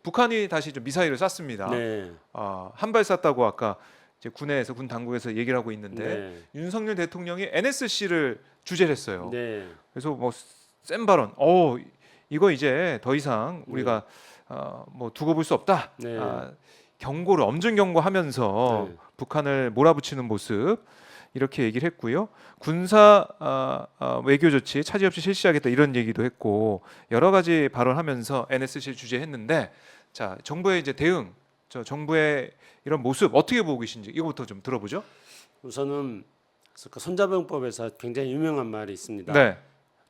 북한이 다시 좀 미사일을 쐈습니다. 네. 한 발 쐈다고 아까 이제 군에서 군 당국에서 얘기를 하고 있는데 네. 윤석열 대통령이 NSC를 주재를 했어요. 네. 그래서 뭐 센 발언. 이거 이제 더 이상 우리가 뭐 두고 볼 수 없다. 네. 경고를 엄중 경고하면서 네. 북한을 몰아붙이는 모습 이렇게 얘기를 했고요. 군사 외교 조치 차질 없이 실시하겠다 이런 얘기도 했고 여러 가지 발언하면서 NSC를 주재했는데 자 정부의 이제 대응, 저 정부의 이런 모습 어떻게 보고 계신지 이거부터 좀 들어보죠. 우선은 그 손자병법에서 굉장히 유명한 말이 있습니다. 네.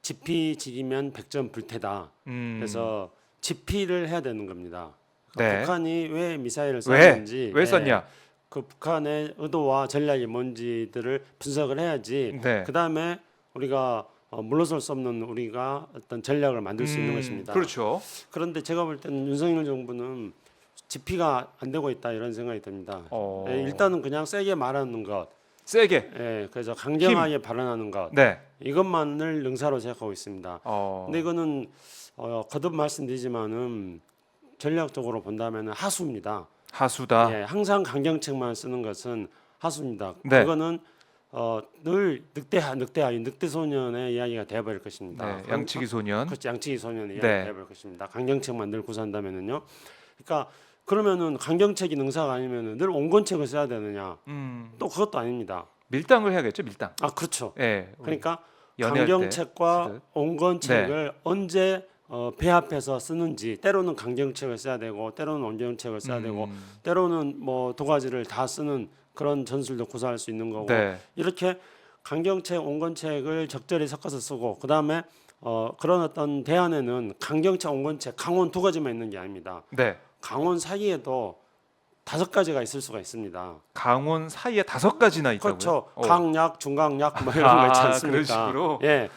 지피지기면 백전 불태다. 그래서 지피를 해야 되는 겁니다. 네. 북한이 왜 미사일을 쐈는지 왜 쐈냐? 그 북한의 의도와 전략이 뭔지들을 분석을 해야지. 네. 그 다음에 우리가 물러설 수 없는 우리가 어떤 전략을 만들 수 있는 것입니다. 그렇죠. 그런데 제가 볼 때는 윤석열 정부는 지피가 안 되고 있다 이런 생각이 듭니다. 일단은 그냥 세게 말하는 것, 세게. 그래서 강경하게 발언하는 것, 네. 이것만을 능사로 생각하고 있습니다. 근데 이거는 거듭 말씀드리지만은 전략적으로 본다면 하수입니다. 하수다. 항상 강경책만 쓰는 것은 하수입니다. 네. 그거는 늘 늑대 소년의 이야기가 되어버릴 것입니다. 네. 양치기 소년. 그렇지, 양치기 소년의 네. 이야기가 되어버릴 것입니다. 강경책만 늘 구사한다면은요. 그러니까 그러면은 강경책이 능사가 아니면은 늘 온건책을 써야 되느냐? 또 그것도 아닙니다. 밀당을 해야겠죠, 밀당. 그렇죠. 네. 그러니까 연애할 때 강경책과 쓰듯. 온건책을 언제 배합해서 쓰는지, 때로는 강경책을 써야 되고 때로는 온건책을 써야 되고 때로는 뭐 두 가지를 다 쓰는 그런 전술도 구사할 수 있는 거고. 네. 이렇게 강경책, 온건책을 적절히 섞어서 쓰고 그다음에 그런 어떤 대안에는 강경책, 온건책, 강원 두 가지만 있는 게 아닙니다. 네. 강원 사이에도 5가지가 있을 수가 있습니다. 강원 사이에 5가지나 있다고요? 그렇죠. 강약, 중강약 뭐 이런 거 있지 않습니까? 그런 식으로? 예.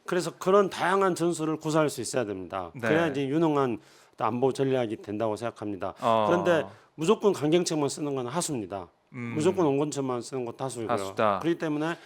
그래서 그런 다양한 전술을 구사할 수 있어야 됩니다. 네. 그래야 이제 유능한 안보 전략이 된다고 생각합니다. 그런데 무조건 강경책만 쓰는 건 하수입니다. 무조건 온건책만 쓰는 것도 하수이고요. 하수다. 그렇기 때문에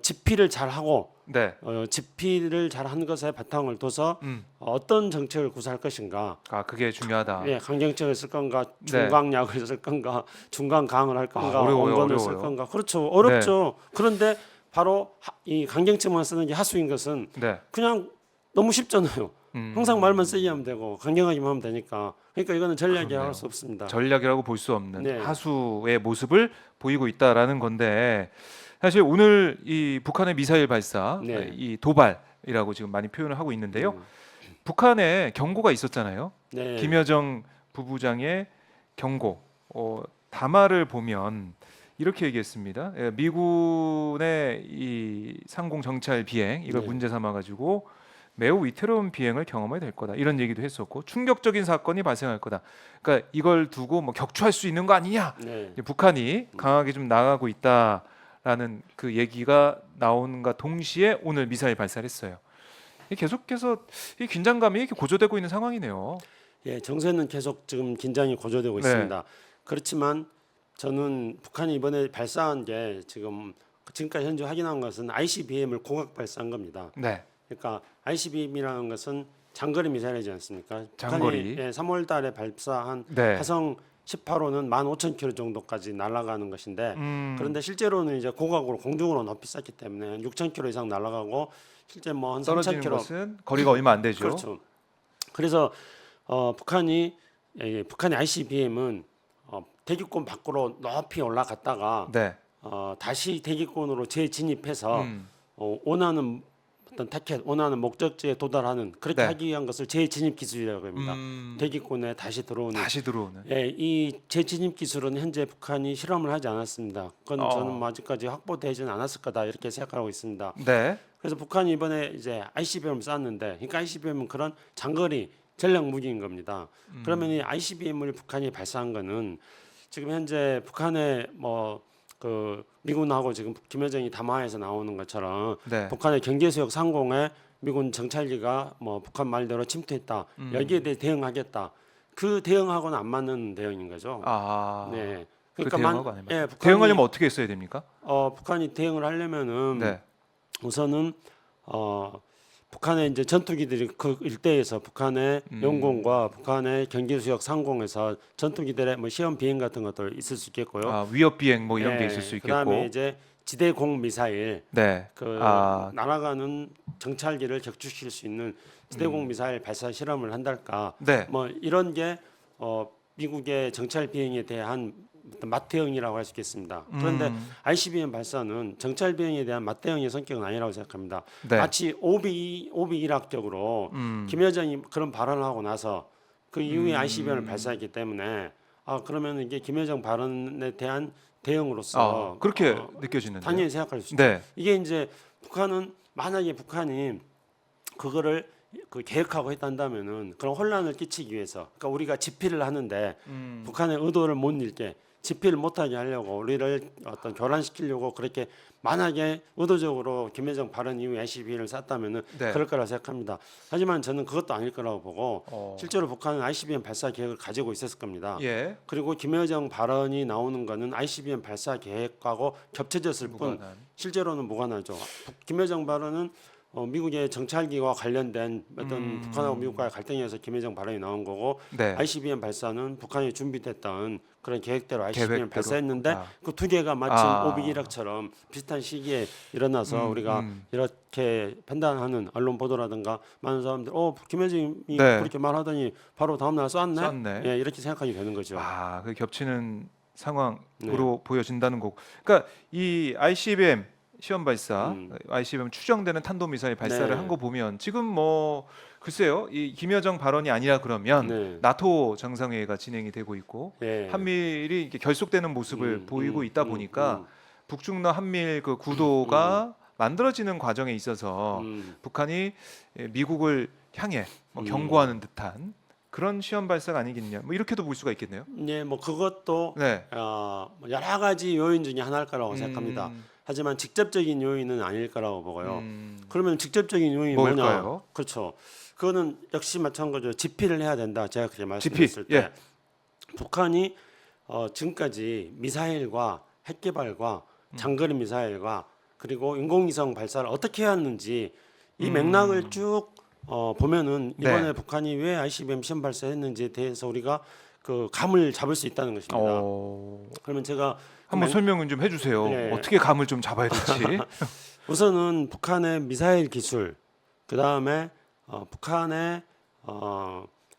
지피를 잘 하고 네. 지피를 잘 한 것에 바탕을 둬서 어떤 정책을 구사할 것인가. 그게 중요하다. 강경책을 쓸 건가, 네. 중강약을 쓸 건가, 중강강을 할 건가, 어려워요, 온건을 쓸 어려워요. 건가. 그렇죠, 어렵죠. 그런데 바로 이 강경책만 쓰는 게 하수인 것은 네. 그냥 너무 쉽잖아요. 항상 말만 세게 하면 되고 강경하기만 하면 되니까. 그러니까 이거는 전략이라고 할 수 없습니다. 전략이라고 볼 수 없는 네. 하수의 모습을 보이고 있다라는 건데 사실 오늘 이 북한의 미사일 발사, 네. 이 도발이라고 지금 많이 표현을 하고 있는데요. 북한에 경고가 있었잖아요. 네. 김여정 부부장의 경고 담화를 보면 이렇게 얘기했습니다. 미군의 이 상공 정찰 비행 이걸 네. 문제 삼아 가지고 매우 위태로운 비행을 경험하게 될 거다 이런 얘기도 했었고 충격적인 사건이 발생할 거다. 그러니까 이걸 두고 뭐 격추할 수 있는 거 아니냐? 네. 이제 북한이 강하게 좀 나가고 있다라는 그 얘기가 나오는가 동시에 오늘 미사일 발사를 했어요. 계속해서 이 긴장감이 이렇게 고조되고 있는 상황이네요. 정세는 계속 지금 긴장이 고조되고 네. 있습니다. 그렇지만 저는 북한이 이번에 발사한 게 지금까지 현재 확인한 것은 ICBM을 공학 발사한 겁니다. 네. 그러니까 ICBM이라는 것은 장거리 미사일이지 않습니까? 장거리. 북한이 3월달에 발사한 네. 화성 18호는 15,000km 정도까지 날아가는 것인데 그런데 실제로는 이제 고각으로 공중으로 높이 쐈기 때문에 6,000km 이상 날아가고 실제 뭐 한 떨어지는 3,000km 것은 거리가 얼마 안 되죠. 그렇죠. 그래서 북한이 ICBM은 대기권 밖으로 높이 올라갔다가 네. 다시 대기권으로 재진입해서 원하는 어떤 타켓, 원하는 목적지에 도달하는 그렇게 네. 하기 위한 것을 재진입 기술이라고 합니다. 대기권에 다시 들어오는. 이 재진입 기술은 현재 북한이 실험을 하지 않았습니다. 그건 저는 뭐 아직까지 확보되지는 않았을 거다 이렇게 생각하고 있습니다. 네. 그래서 북한이 이번에 이제 ICBM을 쐈는데, 그러니까 ICBM은 그런 장거리 전략 무기인 겁니다. 그러면 이 ICBM을 북한이 발사한 거는 지금 현재 북한의 미군하고 지금 김여정이 담화에서 나오는 것처럼 네. 북한의 경제수역 상공에 미군 정찰기가 북한 말대로 침투했다. 여기에 대해 대응하겠다. 그 대응하고는 안 맞는 대응인 거죠. 네. 그러니까 북한이, 대응하려면 어떻게 했어야 됩니까? 북한이 대응을 하려면은 네. 우선은 북한의 이제 전투기들이 그 일대에서 북한의 영공과 북한의 경기수역 상공에서 전투기들의 뭐 시험 비행 같은 것들 있을 수 있겠고요. 아, 위협 비행 뭐 이런 게 예, 있을 수 있겠고. 그다음에 이제 지대공 미사일 네. 그 아, 날아가는 정찰기를 격추시킬 수 있는 지대공 미사일 발사 실험을 한달까 네. 뭐 이런 게 미국의 정찰 비행에 대한 어떤 맞대응이라고 할 수 있겠습니다. 그런데 ICBM 발사는 정찰 비행에 대한 맞대응의 성격은 아니라고 생각합니다. 네. 마치 오비 이락적으로 김여정이 그런 발언을 하고 나서 그 이후에 ICBM을 발사했기 때문에 그러면 이게 김여정 발언에 대한 대응으로서 그렇게 느껴지는데요. 당연히 생각할 수 있죠. 네. 이게 이제 북한은 만약에 북한이 그거를 그 계획하고 했단다면은 그런 혼란을 끼치기 위해서, 그러니까 우리가 집필을 하는데 북한의 의도를 못 읽게 집필을 못하게 하려고 우리를 어떤 교란시키려고 그렇게 만약에 의도적으로 김여정 발언 이후에 ICBM을 쐈다면은 네. 그럴 거라 생각합니다. 하지만 저는 그것도 아닐 거라고 보고 실제로 북한은 ICBM 발사 계획을 가지고 있었을 겁니다. 예. 그리고 김여정 발언이 나오는 거는 ICBM 발사 계획하고 겹쳐졌을 뿐 무관한. 실제로는 무관하죠. 김여정 발언은 미국의 정찰기와 관련된 어떤 북한하고 미국과의 갈등에서 김여정 발언이 나온 거고 네. ICBM 발사는 북한이 준비됐던 그런 계획대로 ICBM 계획대로. 발사했는데 그 두 개가 마침 아. 오비이락처럼 비슷한 시기에 일어나서 우리가 이렇게 판단하는 언론 보도라든가 많은 사람들 김여정이 네. 그렇게 말하더니 바로 다음 날 쐈네. 쐈네. 예, 이렇게 생각하게 되는 거죠. 그 겹치는 상황으로 네. 보여진다는 거고. 그러니까 이 ICBM 시험 발사, ICBM 추정되는 탄도 미사일 발사를 네. 한 거 보면 지금 뭐 글쎄요, 이 김여정 발언이 아니라 그러면 네. 나토 정상회의가 진행이 되고 있고 예. 한미일이 이렇게 결속되는 모습을 보이고 있다 보니까 북중러 한미일 그 구도가 만들어지는 과정에 있어서 북한이 미국을 향해 뭐 경고하는 듯한 그런 시험 발사가 아니겠냐, 뭐 이렇게도 볼 수가 있겠네요. 예, 뭐 그것도 네. 여러 가지 요인 중에 하나일 거라고 생각합니다. 하지만 직접적인 요인은 아닐 거라고 보고요. 그러면 직접적인 요인이 뭘까요? 뭐냐? 그렇죠. 그거는 역시 마찬가지로 집필을 해야 된다. 제가 그렇게 집필, 말씀드렸을 때 예. 북한이 지금까지 미사일과 핵 개발과 장거리 미사일과 그리고 인공위성 발사를 어떻게 해왔는지 이 맥락을 쭉 보면은 이번에 네. 북한이 왜 ICBM 시험 발사했는지에 대해서 우리가 그 감을 잡을 수 있다는 것입니다. 그러면 제가 한번 설명을 좀 해주세요. 네. 어떻게 감을 좀 잡아야 될지. 우선은 북한의 미사일 기술, 그 다음에 북한의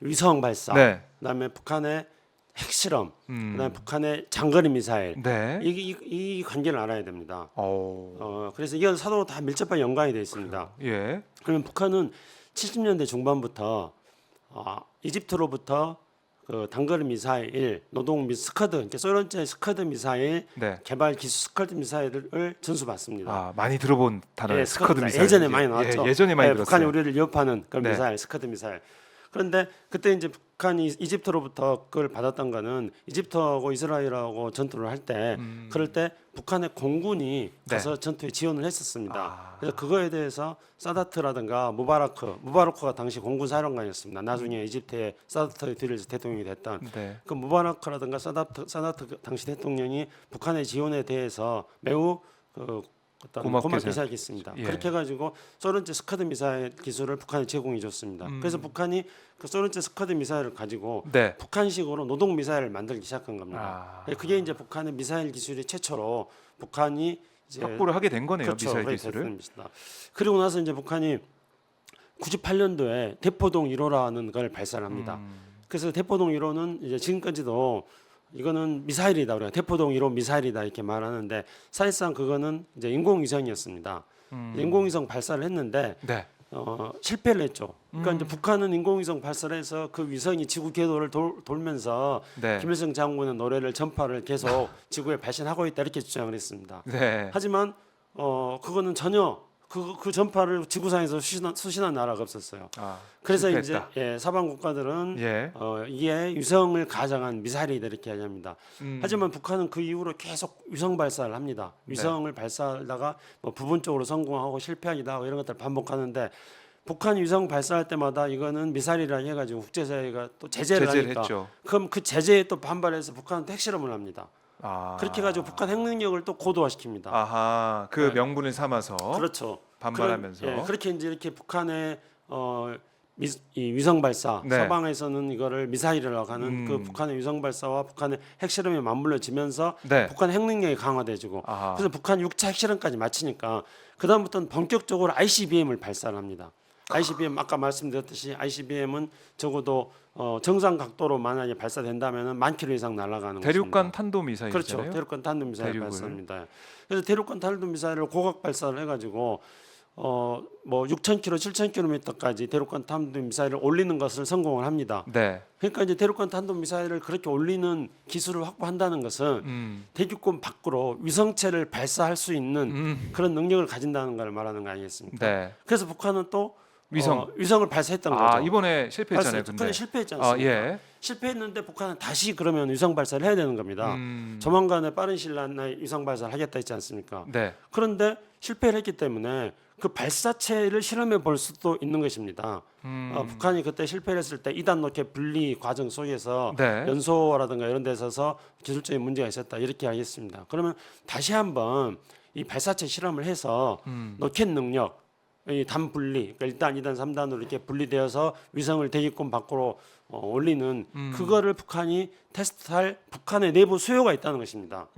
위성 발사, 네. 그다음에 북한의 핵실험, 그다음에 북한의 장거리 미사일, 네. 이 관계를 알아야 됩니다. 그래서 이건 서로 다 밀접하게 연관이 되어 있습니다. 예. 그러면 북한은 70년대 중반부터 이집트로부터 그 단거리 미사일, 노동 스커드, 그러니까 소련제 스커드 미사일 네. 개발 기술 스커드 미사일을 전수받습니다. 많이 들어본 단어예요. 스커드 미사일. 예전에 많이 나왔죠. 예전에 많이 들었어요. 북한이 우리를 위협하는 그런 네. 미사일, 스커드 미사일. 그런데 그때 이제 북한이 이집트로부터 그걸 받았던 거는 이집트하고 이스라엘하고 전투를 할 때 그럴 때 북한의 공군이 가서 전투에 지원을 했었습니다. 그래서 그거에 대해서 사다트라든가 무바라크가 당시 공군 사령관이었습니다. 나중에 이집트의 사다트의 뒤를 대통령이 됐던 네. 그 무바라크라든가 사다트 당시 대통령이 북한의 지원에 대해서 매우 고맙게 생각했습니다. 예. 그렇게 해가지고 소련제 스커드 미사일 기술을 북한에 제공해 줬습니다. 그래서 북한이 그 소련제 스커드 미사일을 가지고 네. 북한식으로 노동 미사일을 만들기 시작한 겁니다. 그게 이제 북한의 미사일 기술이 최초로 북한이 이제 확보를 하게 된 거네요. 그렇죠. 미사일 그렇게 기술을. 됐습니다. 그리고 나서 이제 북한이 98년도에 대포동 1호라는 걸 발사를 합니다. 그래서 대포동 1호는 이제 지금까지도 이거는 미사일이다, 우리가 대포동 1호 미사일이다 이렇게 말하는데 사실상 그거는 이제 인공위성이었습니다. 인공위성 발사를 했는데 네. 실패를 했죠. 그러니까 이제 북한은 인공위성 발사를 해서 그 위성이 지구 궤도를 돌면서 네. 김일성 장군의 노래를 전파를 계속 지구에 발신하고 있다 이렇게 주장을 했습니다. 네. 하지만 그거는 전혀 그 전파를 지구상에서 수신한 나라가 없었어요. 그래서 실패했다. 이제 사방 국가들은 예. 이게 위성을 가정한 미사일이다 이렇게 얘기합니다. 하지만 북한은 그 이후로 계속 위성 발사를 합니다. 위성을 발사하다가 뭐 부분적으로 성공하고 실패하기도 하고 이런 것들을 반복하는데 북한이 위성 발사할 때마다 이거는 미사일이라 해가지고 국제사회가 또 제재를 하니까 했죠. 그럼 그 제재에 또 반발해서 북한은 또 핵실험을 합니다. 그렇게 해가지고 북한 핵 능력을 또 고도화시킵니다. 그 네. 명분을 삼아서 그렇죠. 반발하면서. 그렇게 이제 이렇게 북한의 이 위성 발사, 네. 서방에서는 이거를 미사일이라고 하는 그 북한의 위성 발사와 북한의 핵실험이 맞물려지면서 네. 북한 핵 능력이 강화돼지고 아하. 그래서 북한 6차 핵실험까지 마치니까 그 다음부터는 본격적으로 ICBM을 발사를 합니다. ICBM 아까 말씀드렸듯이 ICBM은 적어도 정상 각도로 만약에 발사된다면은 10,000km 이상 날아가는 대륙간 것입니다. 탄도 미사일이잖아요. 그렇죠. 대륙간 탄도 미사일 대륙을. 발사입니다. 그래서 대륙간 탄도 미사일을 고각 발사를 해가지고 뭐 6,000km, 7,000km까지 대륙간 탄도 미사일을 올리는 것을 성공을 합니다. 네. 그러니까 이제 대륙간 탄도 미사일을 그렇게 올리는 기술을 확보한다는 것은 대륙권 밖으로 위성체를 발사할 수 있는 그런 능력을 가진다는 걸 말하는 거 아니겠습니까? 네. 그래서 북한은 또 위성. 위성을 발사했던 거죠. 이번에 실패했잖아요. 북한이 근데. 실패했지 않습니까? 예. 실패했는데 북한은 다시 그러면 위성 발사를 해야 되는 겁니다. 조만간에 빠른 시일 안에 위성 발사를 하겠다 했지 않습니까? 네. 그런데 실패를 했기 때문에 그 발사체를 실험해 볼 수도 있는 것입니다. 북한이 그때 실패를 했을 때 2단 로켓 분리 과정 속에서 네. 연소라든가 이런 데 있어서 기술적인 문제가 있었다 이렇게 하겠습니다. 그러면 다시 한번 이 발사체 실험을 해서 로켓 능력 이 단 분리, 그러니까 1단, 2단, 3단으로 이렇게 분리되어서 위성을 대기권 밖으로 올리는 그거를 북한이 테스트할 북한의 내부 수요가 있다는 것입니다.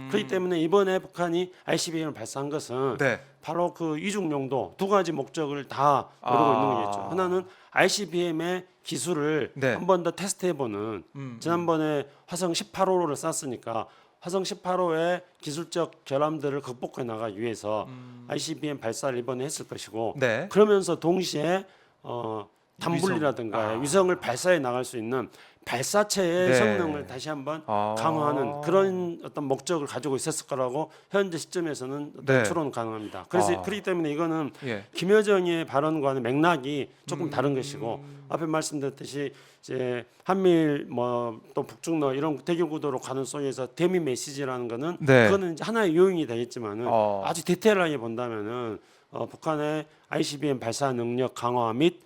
그렇기 때문에 이번에 북한이 ICBM을 발사한 것은 네. 바로 그 이중용도 두 가지 목적을 다 노리고 있는 거겠죠. 하나는 ICBM의 기술을 네. 한 번 더 테스트해보는 지난번에 화성 18호를 쐈으니까 화성 18호의 기술적 결함들을 극복해 나가기 위해서 ICBM 발사를 이번에 했을 것이고 네. 그러면서 동시에 단분리라든가 위성을 발사해 나갈 수 있는 발사체의 네. 성능을 다시 한번 강화하는 그런 어떤 목적을 가지고 있었을 거라고 현재 시점에서는 네. 추론 가능합니다. 그래서 그렇기 때문에 이거는 예. 김여정의 발언과는 맥락이 조금 다른 것이고 앞에 말씀드렸듯이 이제 한미일 뭐 또 북중러 이런 대결 구도로 가는 속에서 대미 메시지라는 거는 네. 그거는 이제 하나의 요인이 되겠지만은 아주 디테일하게 본다면은 북한의 ICBM 발사 능력 강화 및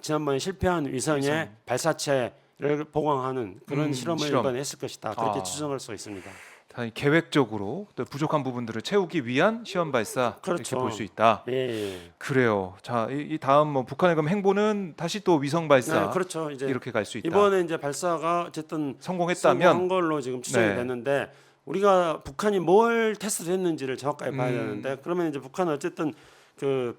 지난번에 실패한 위성의 발사체를 보강하는 그런 실험을 실험. 이번에 했을 것이다. 그렇게 추정할 수 있습니다. 다 계획적으로 또 부족한 부분들을 채우기 위한 시험 발사 이렇게 그렇죠. 볼 수 있다. 예. 그래요. 자, 이 다음 뭐 북한의 그럼 행보는 다시 또 위성 발사 네, 그렇죠. 이제 이렇게 갈 수 있다. 이번에 이제 발사가 어쨌든 성공했다면 성공한 걸로 지금 추정이 네. 됐는데 우리가 북한이 뭘 테스트를 했는지를 정확하게 봐야 음. 되는데 그러면 이제 북한은 어쨌든 그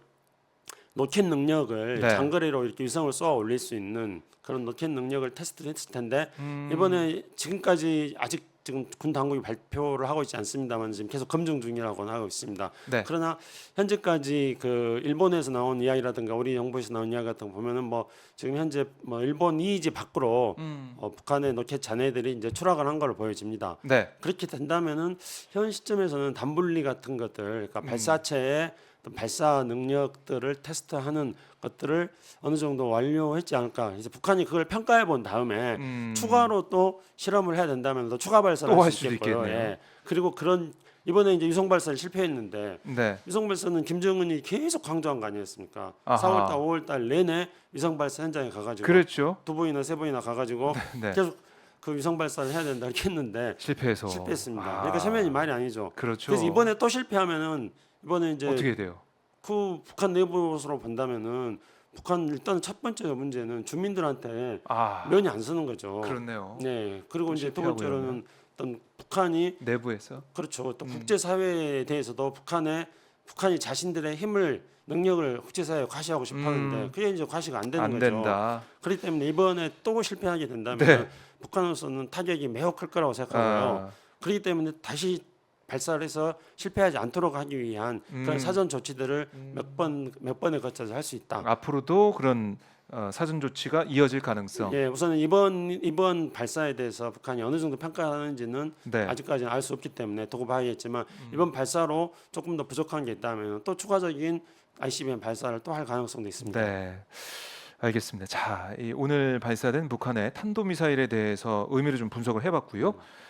로켓 능력을 네. 장거리로 이렇게 위성을 쏘아 올릴 수 있는 그런 로켓 능력을 테스트를 했을 텐데 음. 이번에 지금까지 아직 지금 군 당국이 발표를 하고 있지 않습니다만 지금 계속 검증 중이라고 하고 있습니다. 네. 그러나 현재까지 그 일본에서 나온 이야기라든가 우리 정부에서 나온 이야기 같은 거 보면은 뭐 지금 현재 뭐 일본 이의지 밖으로 북한의 로켓 잔해들이 이제 추락을 한 걸로 보여집니다. 네. 그렇게 된다면은 현 시점에서는 단분리 같은 것들, 그러니까 발사체의 어떤 발사 능력들을 테스트하는 것들을 어느 정도 완료했지 않을까. 이제 북한이 그걸 평가해 본 다음에 추가로 또 실험을 해야 된다면 또 추가 발사를 또 할 할 수 수도 있겠고요. 있겠네요. 예. 그리고 그런 이번에 이제 위성 발사를 실패했는데 네. 위성 발사는 김정은이 계속 강조한 거 아니었습니까? 아하. 4월달, 5월달 내내 위성 발사 현장에 가가지고 그렇죠. 두 번이나 세 번이나 가가지고 네. 계속 그 위성 발사를 해야 된다 이렇게 했는데 실패해서 실패했습니다. 그러니까 체면이 말이 아니죠. 그렇죠. 그래서 이번에 또 실패하면은 이번에 이제 어떻게 돼요? 그 북한 내부로 본다면은 북한 일단 첫 번째 문제는 주민들한테 면이 안 서는 거죠. 그렇네요. 네. 그리고 이제 두 실패하고 번째로는 어떤 북한이 내부에서 그렇죠. 또 국제 사회에 대해서도 북한이 자신들의 힘을 능력을 국제사회에 과시하고 싶어하는데 그게 이제 과시가 안 되는 안 거죠. 된다. 그렇기 때문에 이번에 또 실패하게 된다면 네. 북한으로서는 타격이 매우 클 거라고 생각하고요. 그렇기 때문에 다시 발사를 해서 실패하지 않도록 하기 위한 그런 사전 조치들을 몇 번에 거쳐서 할 수 있다. 앞으로도 그런 사전 조치가 이어질 가능성. 예, 우선은 이번 발사에 대해서 북한이 어느 정도 평가하는지는 네. 아직까지는 알 수 없기 때문에 두고 봐야겠지만 이번 발사로 조금 더 부족한 게 있다면 또 추가적인 ICBM 발사를 또 할 가능성도 있습니다. 네. 알겠습니다. 자, 오늘 발사된 북한의 탄도미사일에 대해서 의미를 좀 분석을 해봤고요.